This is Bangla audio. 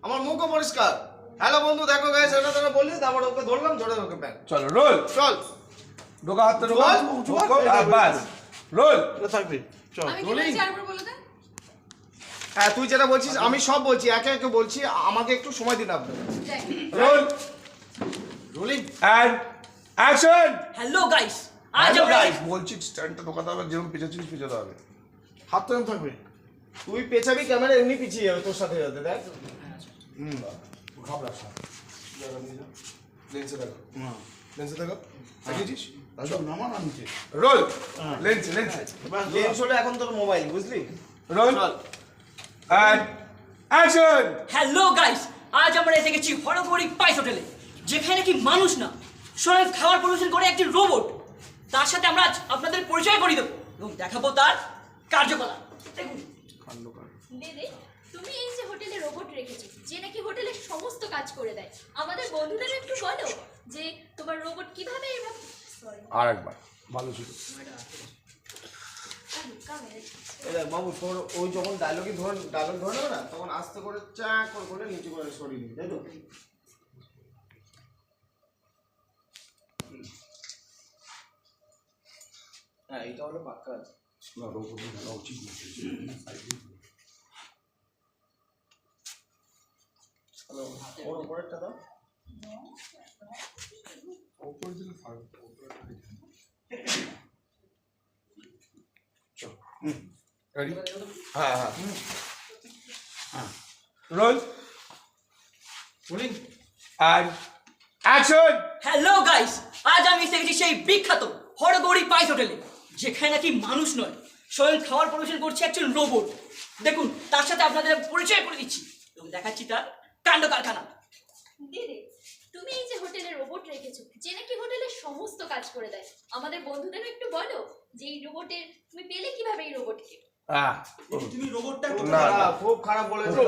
আমার মুখও পরিষ্কার। হ্যালো বন্ধু, দেখো গাইস, এটা তোরা বললি, তারপর ওকে ধরলাম, ধরে ওকে ব্যাক। চলো রোল, চল ঢোকা হাতে ঢোকা, বাস রোল। এটা থাকবে। চল আমি কি রোলিং। বলছি আরেকবার বলে দে। হ্যাঁ, তুই যেটা বলছিস আমি সব বলছি, একে একে বলছি, আমাকে একটু সময় দিন আপনারা। দেখ। Roll rolling and action. Hello guys, আজ হ্যালো আমরা গাইস, বলছি স্ট্যান্ডটা ঢোকাতে হবে, যেরকম পিছাচ্ছিস পিছাতে হবে। হাত তো এরকম থাকবে। তুই পেছাবি, ক্যামেরা এমনি পিছিয়ে যাবে তোর সাথে সাথে, দেখ। ঘাবড়াস না, লেন্সে দেখো, লেন্সে দেখো, দেখিয়েছিস? নামা না নিচে, রোল লেন্সে লেন্সে, লেন্স হলো এখন তোর মোবাইল, বুঝলি? রোল চল। And action. হ্যালো গাইস, আজ আমরা এসে গেছি হরগৌরী পাইস হোটেলে, যেখানে কি মানুষ না, স্বয়ং খাবার পরিবেশন করে একটি রোবট। তার সাথে আমরা আজ আপনাদের পরিচয় করিয়ে দেবো এবং দেখাবো তার কার্যকলাপ। দেখুন, দিদি, তুমি এই যে হোটেলে রোবট রেখেছো, যে নাকি হোটেলের সমস্ত কাজ করে দেয়, আমাদের বন্ধুদের একটু বলো যে তোমার রোবট কিভাবে এরকম সরি আরেকবার ভালো ছিল। এই দেখ বাবু, তোর ওই যখন ডায়লগ ধরে নেবে না, তখন আস্তে করে চা করে নিচে করে সরিয়ে দিবি, তাই তো? হ্যাঁ, এইটা হলো পাক্কা আছে। না রোবট না, উচিত না। হ্যালো, ওর উপরেরটা দাও। ওপরে দিলে ফার্ক, ওপরে চল। রেডি? হ্যাঁ হ্যাঁ। Roll rolling and action. Hello guys, আজ আমি এসে গেছি সেই বিখ্যাত হরগৌরী পাইস হোটেলে, যেখানে নাকি মানুষ নয়, স্বয়ং খাবার পরিবেশন করছে একজন রোবট। দেখুন, তার সাথে আপনাদের পরিচয় করে দিচ্ছি এবং দেখাচ্ছি তার কাণ্ড কারখানা। দিদি, তুমি এই যে হোটেলে রোবট রেখেছো, যে নাকি হোটেলের সমস্ত কাজ করে দেয়, আমাদের বন্ধুদেরও একটু বলো যে এই রোবটের তুমি পেলে কিভাবে এই রোবটকে? হ্যাঁ খুব খারাপ বলেছে।